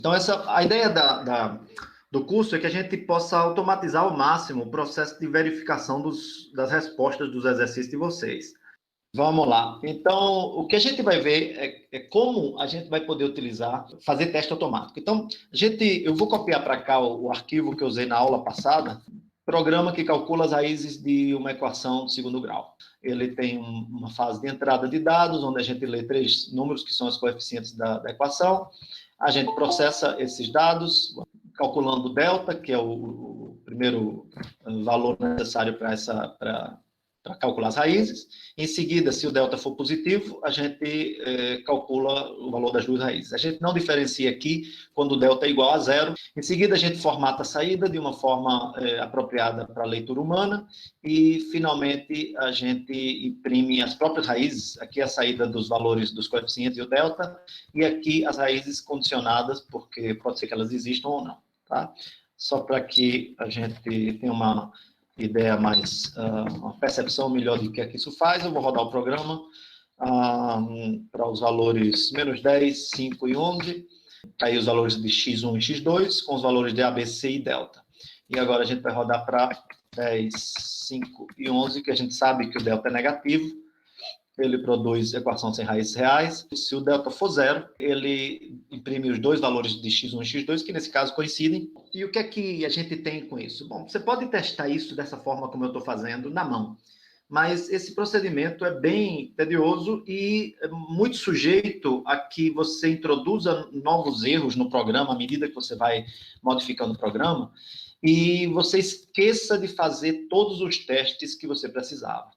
Então, a ideia do curso é que a gente possa automatizar ao máximo o processo de verificação das respostas dos exercícios de vocês. Vamos lá. Então, o que a gente vai ver é como a gente vai poder fazer teste automático. Então, eu vou copiar para cá o arquivo que eu usei na aula passada, programa que calcula as raízes de uma equação de segundo grau. Ele tem uma fase de entrada de dados, onde a gente lê 3 números, que são os coeficientes da equação. A gente processa esses dados, calculando o delta, que é o primeiro valor necessário para calcular as raízes. Em seguida, se o delta for positivo, a gente calcula o valor das 2 raízes. A gente não diferencia aqui quando o delta é igual a 0. Em seguida, a gente formata a saída de uma forma apropriada para a leitura humana e, finalmente, a gente imprime as próprias raízes. Aqui é a saída dos valores dos coeficientes e o delta, e aqui as raízes condicionadas, porque pode ser que elas existam ou não, tá? Só para que a gente tenha uma ideia mais, uma percepção melhor do que é que isso faz, eu vou rodar o programa para os valores menos 10, 5 e 11, aí os valores de x1 e x2, com os valores de A, B, C e delta. E agora a gente vai rodar para 10, 5 e 11, que a gente sabe que o delta é negativo, ele produz equação sem raízes reais. Se o delta for 0, ele imprime os 2 valores de x1 e x2, que nesse caso coincidem. E o que é que a gente tem com isso? Bom, você pode testar isso dessa forma como eu estou fazendo, na mão. Mas esse procedimento é bem tedioso e é muito sujeito a que você introduza novos erros no programa à medida que você vai modificando o programa e você esqueça de fazer todos os testes que você precisava.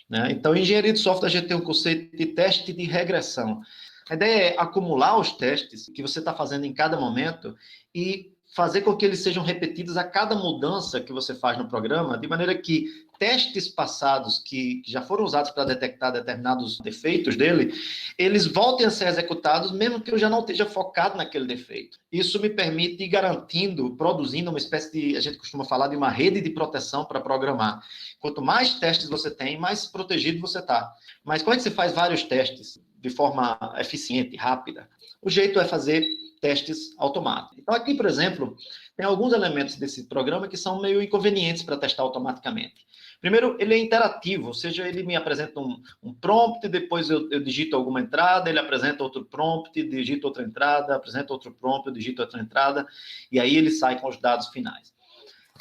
Né? Então, em engenharia de software, a gente tem um conceito de teste de regressão. A ideia é acumular os testes que você está fazendo em cada momento e fazer com que eles sejam repetidos a cada mudança que você faz no programa, de maneira que testes passados que já foram usados para detectar determinados defeitos dele, eles voltem a ser executados, mesmo que eu já não esteja focado naquele defeito. Isso me permite ir garantindo, produzindo uma espécie de, a gente costuma falar de uma rede de proteção para programar. Quanto mais testes você tem, mais protegido você está. Mas como é que você faz vários testes de forma eficiente, rápida? O jeito é fazer testes automáticos. Então, aqui, por exemplo, tem alguns elementos desse programa que são meio inconvenientes para testar automaticamente. Primeiro, ele é interativo, ou seja, ele me apresenta um prompt, depois eu digito alguma entrada, ele apresenta outro prompt, digito outra entrada, apresenta outro prompt, eu digito outra entrada, e aí ele sai com os dados finais.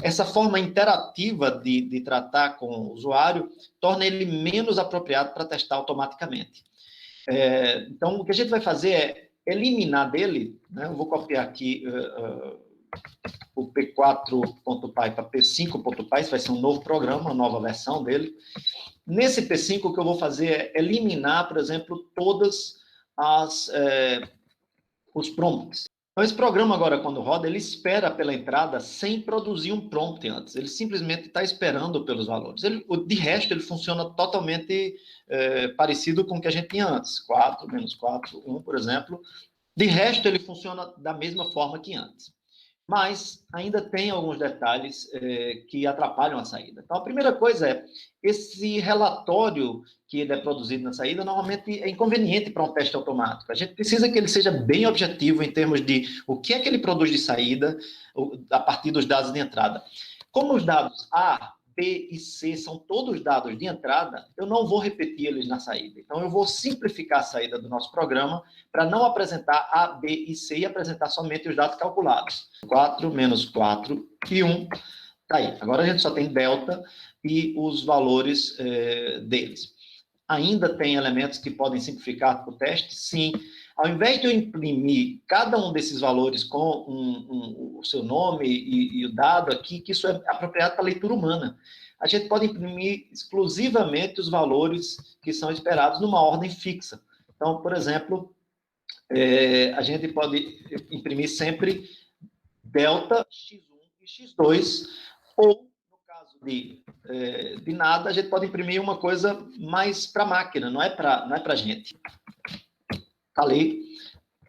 Essa forma interativa de tratar com o usuário torna ele menos apropriado para testar automaticamente. Então, o que a gente vai fazer é eliminar dele, né? Eu vou copiar aqui o P4.py para P5.py, isso vai ser um novo programa, uma nova versão dele. Nesse P5, o que eu vou fazer é eliminar, por exemplo, todas os prompts. Então, esse programa agora, quando roda, ele espera pela entrada sem produzir um prompt antes. Ele simplesmente está esperando pelos valores. De resto, ele funciona totalmente parecido com o que a gente tinha antes. 4, menos 4, 1, por exemplo. De resto, ele funciona da mesma forma que antes. Mas ainda tem alguns detalhes que atrapalham a saída. Então, a primeira coisa é, esse relatório que ele é produzido na saída, normalmente é inconveniente para um teste automático. A gente precisa que ele seja bem objetivo em termos de o que é que ele produz de saída a partir dos dados de entrada. Como os dados A, B e C são todos dados de entrada, eu não vou repetir eles na saída. Então, eu vou simplificar a saída do nosso programa para não apresentar A, B e C e apresentar somente os dados calculados. 4, menos 4 e 1. Tá aí. Agora a gente só tem delta e os valores deles. Ainda tem elementos que podem simplificar o teste? Sim. Ao invés de eu imprimir cada um desses valores com o seu nome e o dado aqui, que isso é apropriado para leitura humana, a gente pode imprimir exclusivamente os valores que são esperados numa ordem fixa. Então, por exemplo, a gente pode imprimir sempre delta, x1 e x2, ou, no caso de nada, a gente pode imprimir uma coisa mais para a máquina, não é para a gente. Ali,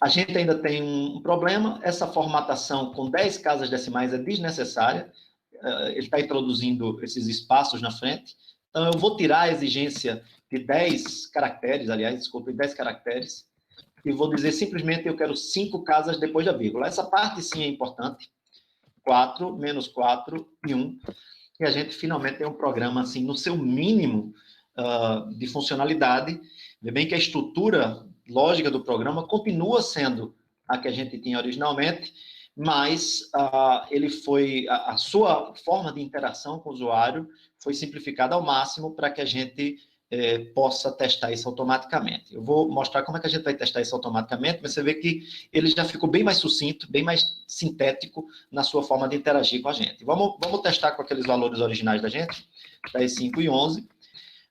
a gente ainda tem um problema, essa formatação com 10 casas decimais é desnecessária, ele está introduzindo esses espaços na frente, então eu vou tirar a exigência de 10 caracteres, aliás, desculpe, 10 caracteres, e vou dizer simplesmente eu quero 5 casas depois da vírgula. Essa parte sim é importante. 4, menos 4 e 1. E a gente finalmente tem um programa assim, no seu mínimo de funcionalidade. Vê bem que a estrutura lógica do programa continua sendo a que a gente tinha originalmente, mas a sua forma de interação com o usuário foi simplificada ao máximo para que a gente possa testar isso automaticamente. Eu vou mostrar como é que a gente vai testar isso automaticamente, mas você vê que ele já ficou bem mais sucinto, bem mais sintético na sua forma de interagir com a gente. Vamos testar com aqueles valores originais da gente, 10, 5 e 11,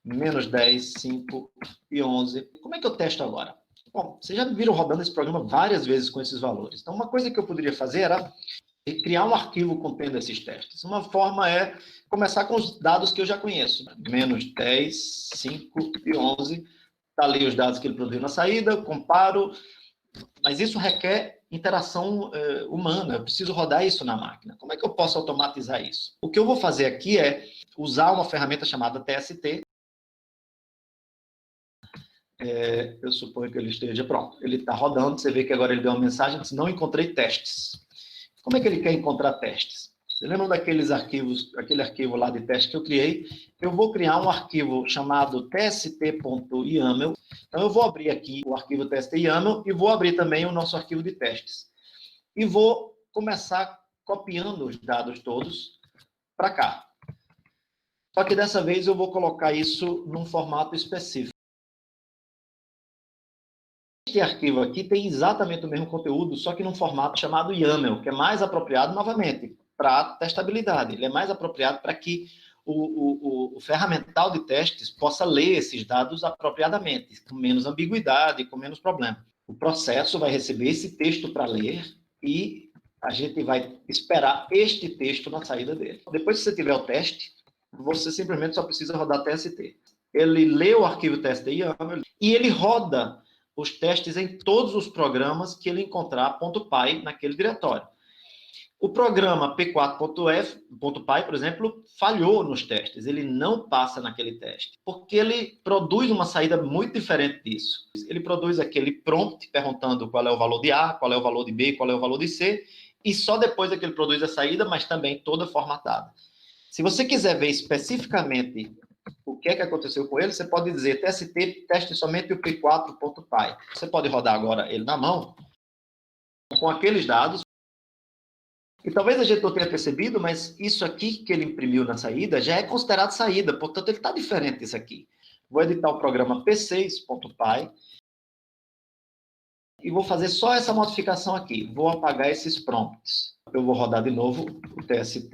menos 10, 5 e 11. Como é que eu testo agora? Bom, vocês já viram rodando esse programa várias vezes com esses valores. Então, uma coisa que eu poderia fazer era criar um arquivo contendo esses testes. Uma forma é começar com os dados que eu já conheço. Menos 10, 5 e 11. Está ali os dados que ele produziu na saída, comparo. Mas isso requer interação humana. Eu preciso rodar isso na máquina. Como é que eu posso automatizar isso? O que eu vou fazer aqui é usar uma ferramenta chamada TST. Eu suponho que ele esteja pronto. Ele está rodando. Você vê que agora ele deu uma mensagem que não encontrei testes. Como é que ele quer encontrar testes? Você lembra daqueles arquivos, aquele arquivo lá de teste que eu criei? Eu vou criar um arquivo chamado tst.yaml. Então, eu vou abrir aqui o arquivo tst.yaml e vou abrir também o nosso arquivo de testes. E vou começar copiando os dados todos para cá. Só que dessa vez eu vou colocar isso num formato específico. Este arquivo aqui tem exatamente o mesmo conteúdo, só que num formato chamado YAML, que é mais apropriado, novamente, para testabilidade. Ele é mais apropriado para que o ferramental de testes possa ler esses dados apropriadamente, com menos ambiguidade, com menos problema. O processo vai receber esse texto para ler e a gente vai esperar este texto na saída dele. Depois que você tiver o teste, você simplesmente só precisa rodar TST. Ele lê o arquivo test.yaml e ele roda os testes em todos os programas que ele encontrar .py naquele diretório. O programa p4.py, por exemplo, falhou nos testes. Ele não passa naquele teste, porque ele produz uma saída muito diferente disso. Ele produz aquele prompt perguntando qual é o valor de A, qual é o valor de B, qual é o valor de C, e só depois é que ele produz a saída, mas também toda formatada. Se você quiser ver especificamente o que é que aconteceu com ele, você pode dizer tst, teste somente o p4.py. Você pode rodar agora ele na mão, com aqueles dados, e talvez a gente não tenha percebido, mas isso aqui que ele imprimiu na saída já é considerado saída, portanto ele está diferente disso aqui. Vou editar o programa p6.py e vou fazer só essa modificação aqui. Vou apagar esses prompts. Eu vou rodar de novo o tst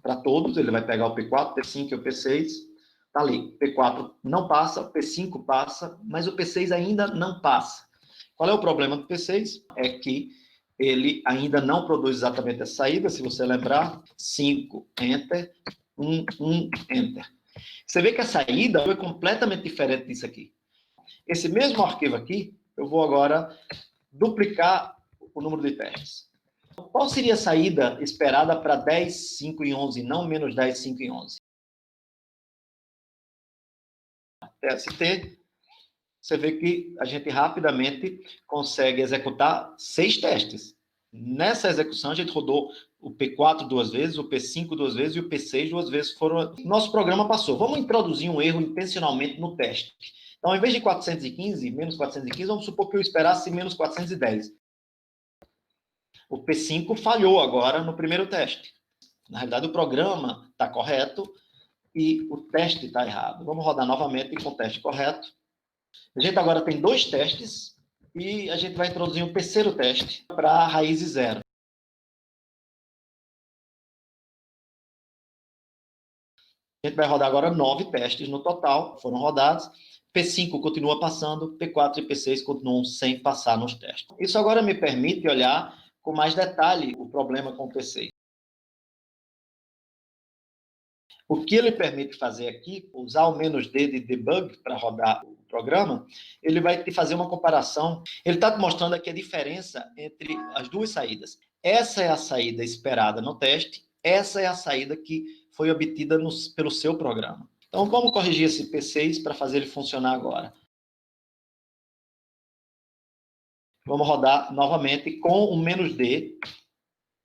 para todos, ele vai pegar o P4, P5 e o P6, está ali, P4 não passa, o P5 passa, mas o P6 ainda não passa. Qual é o problema do P6? É que ele ainda não produz exatamente essa saída, se você lembrar, 5, Enter, 1, Enter. Você vê que a saída foi completamente diferente disso aqui. Esse mesmo arquivo aqui, eu vou agora duplicar o número de testes. Qual seria a saída esperada para 10, 5 e 11, não menos 10, 5 e 11? TST, você vê que a gente rapidamente consegue executar 6 testes. Nessa execução, a gente rodou o P4 duas vezes, o P5 duas vezes e o P6 duas vezes. Nosso programa passou. Vamos introduzir um erro intencionalmente no teste. Então, ao invés de 415, menos 415, vamos supor que eu esperasse menos 410. O P5 falhou agora no primeiro teste. Na realidade, o programa está correto e o teste está errado. Vamos rodar novamente com o teste correto. A gente agora tem 2 testes e a gente vai introduzir um terceiro teste para a raiz zero. A gente vai rodar agora 9 testes no total, foram rodados. P5 continua passando, P4 e P6 continuam sem passar nos testes. Isso agora me permite olhar com mais detalhe o problema com o P6. O que ele permite fazer aqui, usar o "-d" de debug para rodar o programa, ele vai te fazer uma comparação. Ele está te mostrando aqui a diferença entre as duas saídas. Essa é a saída esperada no teste, essa é a saída que foi obtida pelo seu programa. Então, vamos corrigir esse P6 para fazer ele funcionar agora. Vamos rodar novamente com o "-d",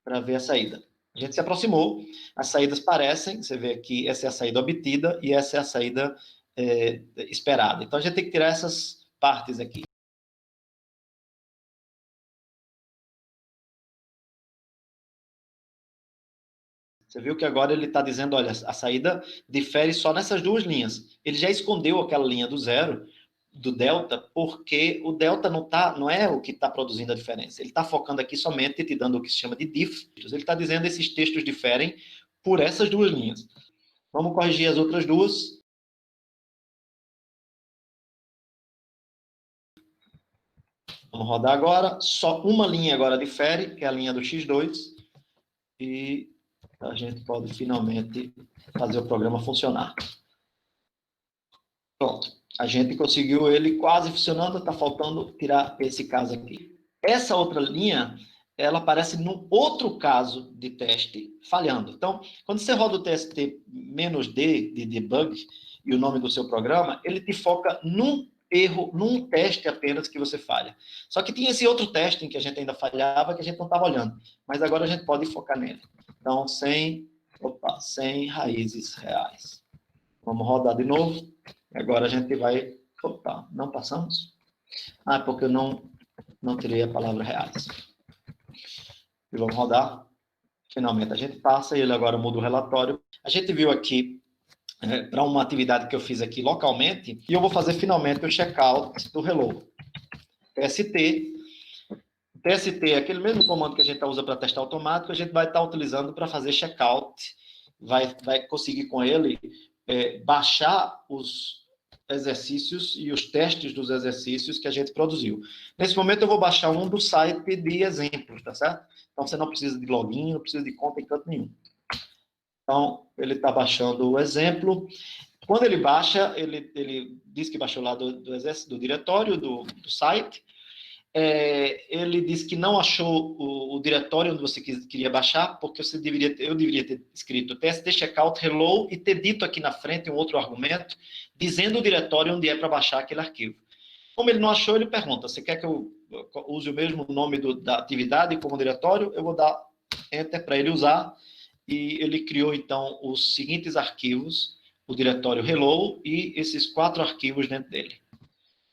para ver a saída. A gente se aproximou, as saídas parecem, você vê aqui, essa é a saída obtida e essa é a saída esperada. Então, a gente tem que tirar essas partes aqui. Você viu que agora ele está dizendo, olha, a saída difere só nessas duas linhas. Ele já escondeu aquela linha do zero, do delta, porque o delta não é o que está produzindo a diferença. Ele está focando aqui somente te dando o que se chama de diff. Ele está dizendo que esses textos diferem por essas duas linhas. Vamos corrigir as outras duas. Vamos rodar agora. Só uma linha agora difere, que é a linha do x2. E a gente pode finalmente fazer o programa funcionar. Pronto. A gente conseguiu ele quase funcionando, está faltando tirar esse caso aqui. Essa outra linha, ela aparece num outro caso de teste falhando. Então, quando você roda o TST -d de debug e o nome do seu programa, ele te foca num erro, num teste apenas que você falha. Só que tinha esse outro teste em que a gente ainda falhava, que a gente não estava olhando. Mas agora a gente pode focar nele. Então, sem raízes reais. Vamos rodar de novo. Agora a gente vai... Opa, não passamos? Ah, porque eu não tirei a palavra reais. E vamos rodar. Finalmente a gente passa e ele agora muda o relatório. A gente viu aqui, para uma atividade que eu fiz aqui localmente, e eu vou fazer finalmente o checkout do hello. TST. TST é aquele mesmo comando que a gente usa para testar automático, a gente vai estar utilizando para fazer checkout. Vai conseguir com ele baixar os exercícios e os testes dos exercícios que a gente produziu. Nesse momento eu vou baixar um do site de exemplos, tá certo? Então você não precisa de login, não precisa de conta em canto nenhum. Então ele está baixando o exemplo. Quando ele baixa, ele diz que baixou lá do diretório do site. Ele disse que não achou o diretório onde você queria baixar, porque eu deveria ter escrito tst checkout hello e ter dito aqui na frente um outro argumento, dizendo o diretório onde é para baixar aquele arquivo. Como ele não achou, ele pergunta, você quer que eu use o mesmo nome da atividade como diretório? Eu vou dar enter para ele usar, e ele criou, então, os seguintes arquivos, o diretório hello e esses 4 arquivos dentro dele.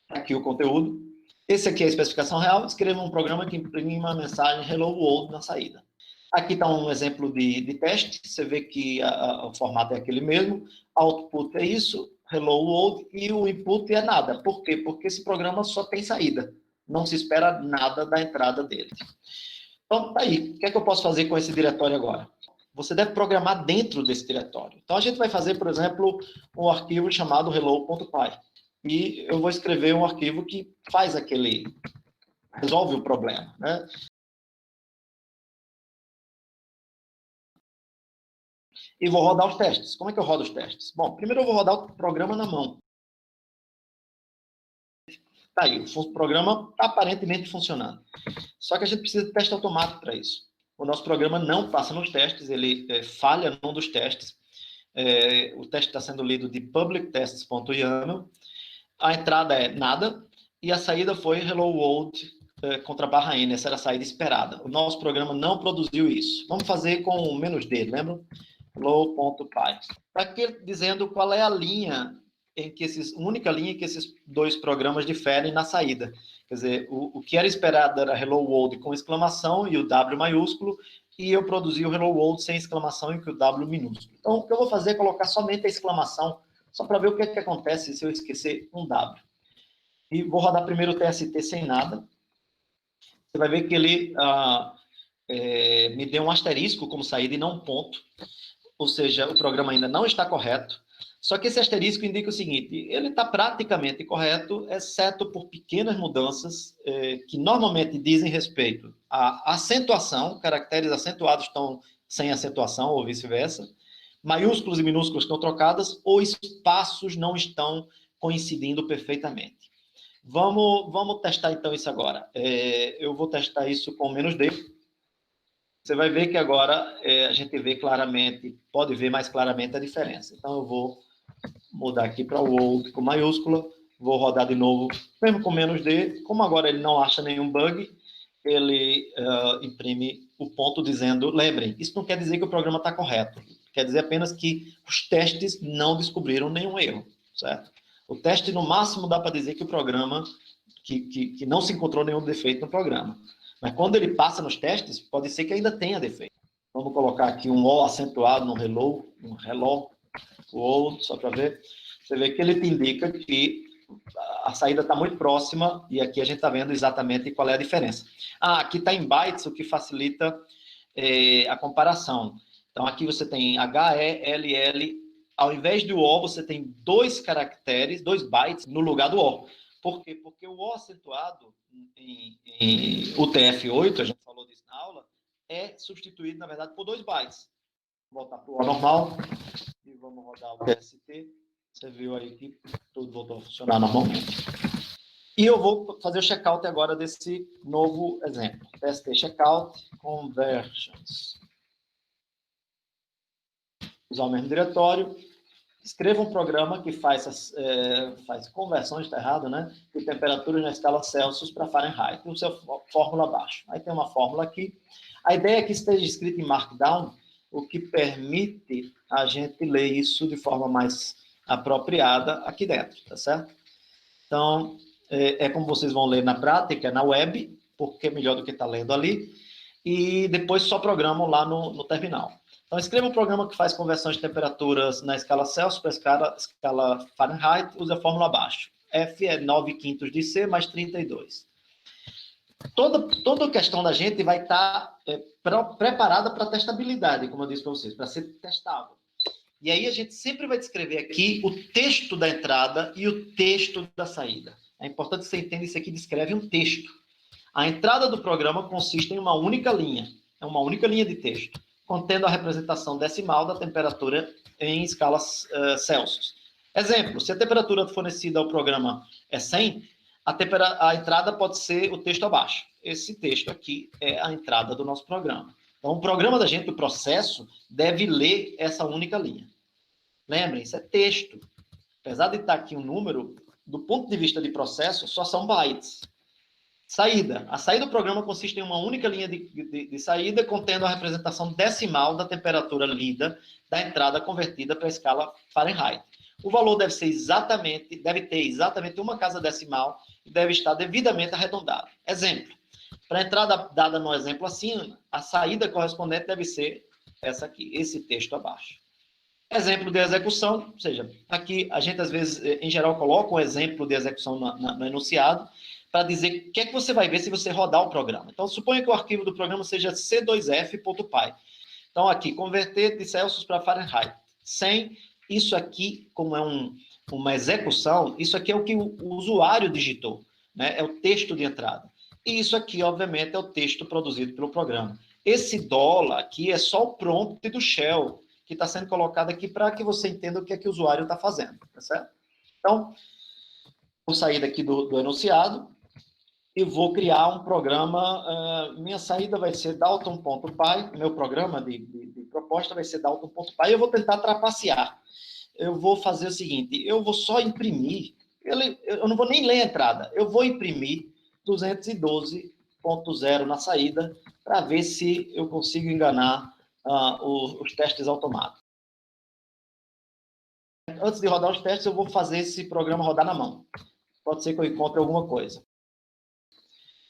Aqui o conteúdo. Esse aqui é a especificação real. Escreva um programa que imprime uma mensagem Hello World na saída. Aqui está um exemplo de teste. Você vê que o formato é aquele mesmo. Output é isso, Hello World, e o input é nada. Por quê? Porque esse programa só tem saída. Não se espera nada da entrada dele. Então, tá aí. O que é que eu posso fazer com esse diretório agora? Você deve programar dentro desse diretório. Então, a gente vai fazer, por exemplo, um arquivo chamado hello.py. E eu vou escrever um arquivo que resolve o problema, né? E vou rodar os testes. Como é que eu rodo os testes? Bom, primeiro eu vou rodar o programa na mão. Tá aí, o programa está aparentemente funcionando. Só que a gente precisa de teste automático para isso. O nosso programa não passa nos testes, ele falha num dos testes. O teste está sendo lido de publictests.yaml. A entrada é nada e a saída foi hello world contra barra n. Essa era a saída esperada. O nosso programa não produziu isso. Vamos fazer com o "-d", lembram? hello.py. Está aqui dizendo qual é a linha única linha em que esses dois programas diferem na saída. Quer dizer, o que era esperado era hello world com exclamação e o W maiúsculo, e eu produzi o hello world sem exclamação e com o W minúsculo. Então, o que eu vou fazer é colocar somente a exclamação, só para ver o que acontece se eu esquecer um W. E vou rodar primeiro o TST sem nada. Você vai ver que ele me deu um asterisco como saída e não um ponto. Ou seja, o programa ainda não está correto. Só que esse asterisco indica o seguinte, ele está praticamente correto, exceto por pequenas mudanças que normalmente dizem respeito à acentuação, caracteres acentuados estão sem acentuação ou vice-versa, maiúsculos e minúsculos estão trocadas, ou espaços não estão coincidindo perfeitamente. Vamos testar então isso agora. Eu vou testar isso com "-d". Você vai ver que agora a gente vê claramente, pode ver mais claramente a diferença. Então eu vou mudar aqui para o world com maiúscula, Vou rodar de novo, mesmo com menos D. Como agora ele não acha nenhum bug, ele imprime o ponto dizendo, lembrem, isso não quer dizer que o programa está correto. Quer dizer apenas que os testes não descobriram nenhum erro, certo? O teste, no máximo, dá para dizer que o programa, que não se encontrou nenhum defeito no programa. Mas quando ele passa nos testes, pode ser que ainda tenha defeito. Vamos colocar aqui um O acentuado no hello, o outro, só para ver. Você vê que ele te indica que a saída está muito próxima, e aqui a gente está vendo exatamente qual é a diferença. Aqui está em bytes, o que facilita a comparação. Então, aqui você tem HELL, ao invés do O, você tem 2 caracteres, 2 bytes, no lugar do O. Por quê? Porque o O acentuado em UTF-8, a gente falou disso na aula, é substituído, na verdade, por 2 bytes. Vou voltar para o O normal, e vamos rodar o TST. Você viu aí que tudo voltou a funcionar normalmente. E eu vou fazer o checkout agora desse novo exemplo. TST checkout, conversions. Usar o mesmo diretório. Escreva um programa que faz conversões, está errado, né? De temperaturas na escala Celsius para Fahrenheit. O seu fórmula abaixo. Aí tem uma fórmula aqui. A ideia é que esteja escrito em Markdown, o que permite a gente ler isso de forma mais apropriada aqui dentro, tá certo? Então, como vocês vão ler na prática, na web, porque é melhor do que está lendo ali, e depois só programam lá no terminal. Então, escreva um programa que faz conversão de temperaturas na escala Celsius para escala Fahrenheit, use a fórmula abaixo. F é 9/5 de C mais 32. Toda a questão da gente vai estar preparada para testabilidade, como eu disse para vocês, para ser testável. E aí a gente sempre vai descrever aqui o texto da entrada e o texto da saída. É importante que você entenda isso aqui, descreve um texto. A entrada do programa consiste em uma única linha. É uma única linha de texto, contendo a representação decimal da temperatura em escalas Celsius. Exemplo, se a temperatura fornecida ao programa é 100, a entrada pode ser o texto abaixo. Esse texto aqui é a entrada do nosso programa. Então, o programa da gente, o processo, deve ler essa única linha. Lembrem, isso é texto. Apesar de estar aqui um número, do ponto de vista de processo, só são bytes. Saída. A saída do programa consiste em uma única linha de saída, contendo a representação decimal da temperatura lida da entrada convertida para a escala Fahrenheit. O valor deve ter exatamente uma casa decimal e deve estar devidamente arredondado. Exemplo. Para a entrada dada no exemplo acima, a saída correspondente deve ser essa aqui, esse texto abaixo. Exemplo de execução, ou seja, aqui a gente às vezes, em geral, coloca um exemplo de execução no enunciado para dizer o que é que você vai ver se você rodar o programa. Então, suponha que o arquivo do programa seja c2f.py. Então, aqui, converter de Celsius para Fahrenheit. 100, isso aqui, como é uma execução, isso aqui é o que o usuário digitou, né? É o texto de entrada. E isso aqui, obviamente, é o texto produzido pelo programa. Esse dólar aqui é só o prompt do shell, que está sendo colocado aqui para que você entenda o que é que o usuário está fazendo, tá certo? Então, vou sair daqui do enunciado e vou criar um programa. Minha saída vai ser Dalton.py, meu programa de proposta vai ser Dalton.py, e eu vou tentar trapacear. Eu vou fazer o seguinte, eu vou só imprimir, eu não vou nem ler a entrada, eu vou imprimir 212.0 na saída para ver se eu consigo enganar os testes automáticos. Antes de rodar os testes, eu vou fazer esse programa rodar na mão. Pode ser que eu encontre alguma coisa.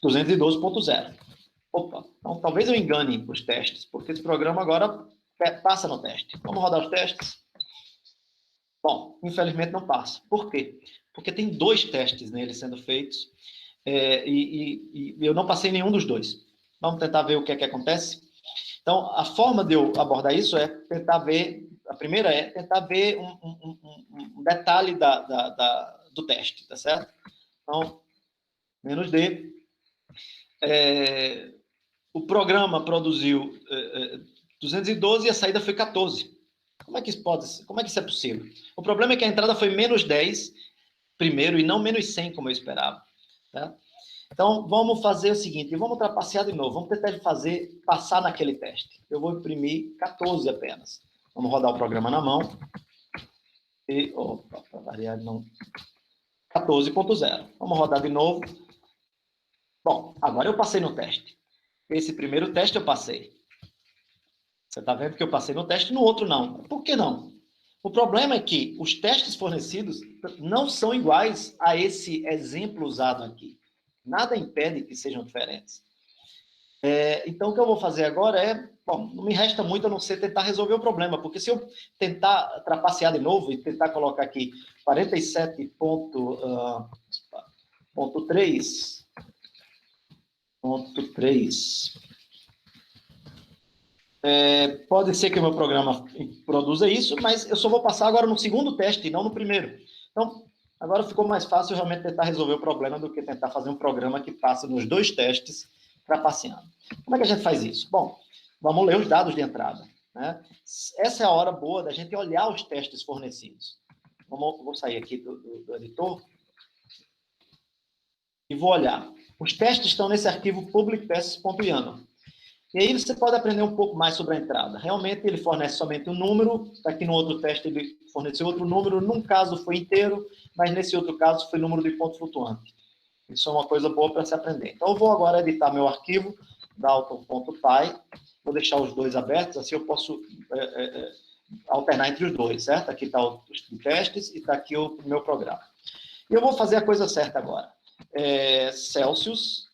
212.0. Opa, então talvez eu engane os testes, porque esse programa agora passa no teste. Vamos rodar os testes? Bom, infelizmente não passa. Por quê? Porque tem 2 testes nele sendo feitos e eu não passei nenhum dos 2. Vamos tentar ver o que é que acontece? Então, a forma de eu abordar isso é tentar ver, a primeira é tentar ver um detalhe do teste, tá certo? Então, menos D. O programa produziu 212 e a saída foi 14. Como é que isso é possível? O problema é que a entrada foi menos 10 primeiro e não menos 100, como eu esperava. Tá? Então, vamos fazer o seguinte, vamos trapacear de novo, vamos tentar passar naquele teste. Eu vou imprimir 14 apenas. Vamos rodar o programa na mão. E, opa, para variar, não 14.0. Vamos rodar de novo. Bom, agora eu passei no teste. Esse primeiro teste eu passei. Você está vendo que eu passei no teste, no outro não. Por que não? O problema é que os testes fornecidos não são iguais a esse exemplo usado aqui. Nada impede que sejam diferentes. Então, o que eu vou fazer agora é... Bom, não me resta muito a não ser tentar resolver o problema, porque se eu tentar trapacear de novo e tentar colocar aqui 47.3, pode ser que o meu programa produza isso, mas eu só vou passar agora no segundo teste, não no primeiro. Então, agora ficou mais fácil realmente tentar resolver o problema do que tentar fazer um programa que passe nos dois testes trapaceando. Como é que a gente faz isso? Bom, vamos ler os dados de entrada, né? Essa é a hora boa da gente olhar os testes fornecidos. Vou sair aqui do editor e vou olhar. Os testes estão nesse arquivo publictests.yaml. E aí você pode aprender um pouco mais sobre a entrada. Realmente ele fornece somente um número, aqui no outro teste ele forneceu outro número, num caso foi inteiro, mas nesse outro caso foi número de ponto flutuante. Isso é uma coisa boa para se aprender. Então eu vou agora editar meu arquivo, dalton.py, vou deixar os dois abertos, assim eu posso alternar entre os dois, certo? Aqui está o testes e está aqui o meu programa. E eu vou fazer a coisa certa agora. Celsius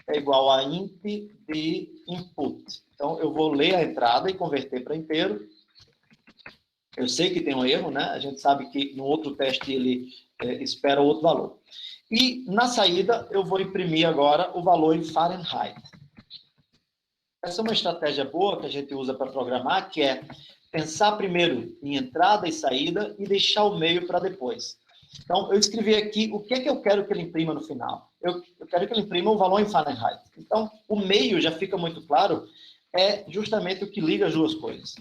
é igual a int de input. Então, eu vou ler a entrada e converter para inteiro. Eu sei que tem um erro, né? A gente sabe que no outro teste ele espera outro valor. E, na saída, eu vou imprimir agora o valor em Fahrenheit. Essa é uma estratégia boa que a gente usa para programar, que é pensar primeiro em entrada e saída e deixar o meio para depois. Então, eu escrevi aqui o que é que eu quero que ele imprima no final. Eu quero que ele imprima um valor em Fahrenheit. Então, o meio já fica muito claro, é justamente o que liga as duas coisas.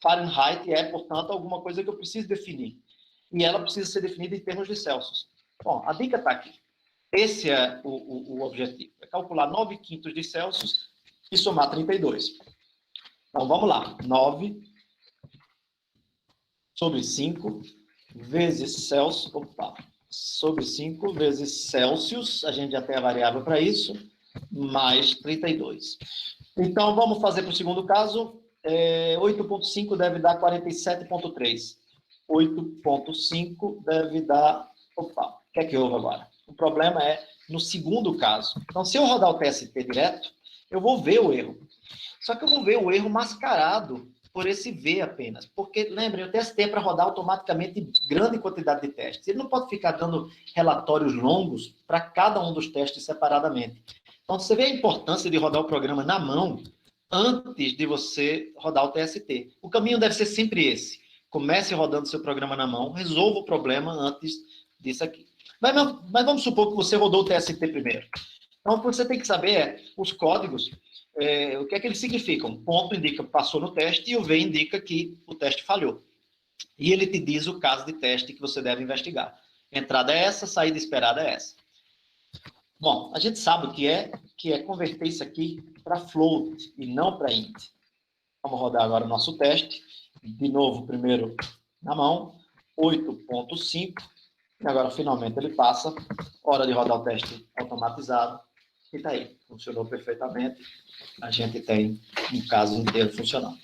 Fahrenheit é, portanto, alguma coisa que eu preciso definir. E ela precisa ser definida em termos de Celsius. Bom, a dica está aqui. Esse é o objetivo. É calcular 9/5 de Celsius e somar 32. Então, vamos lá. 9 sobre 5 vezes Celsius, sobre 5 vezes Celsius, a gente já tem a variável para isso, mais 32. Então, vamos fazer para o segundo caso. 8.5 deve dar 47.3. 8.5 deve dar... o que é que houve agora? O problema é no segundo caso. Então, se eu rodar o TST direto, eu vou ver o erro. Só que eu vou ver o erro mascarado por esse V apenas. Porque, lembrem, o TST é para rodar automaticamente grande quantidade de testes. Ele não pode ficar dando relatórios longos para cada um dos testes separadamente. Então, você vê a importância de rodar o programa na mão antes de você rodar o TST. O caminho deve ser sempre esse. Comece rodando seu programa na mão, resolva o problema antes disso aqui. Mas vamos supor que você rodou o TST primeiro. Então, o que você tem que saber é os códigos, o que é que eles significam. O ponto indica que passou no teste e o V indica que o teste falhou. E ele te diz o caso de teste que você deve investigar. Entrada é essa, saída esperada é essa. Bom, a gente sabe o que é converter isso aqui para float e não para int. Vamos rodar agora o nosso teste. De novo, primeiro na mão, 8.5. E agora, finalmente, ele passa. Hora de rodar o teste automatizado. E está aí. Funcionou perfeitamente. A gente tem um caso inteiro funcionando.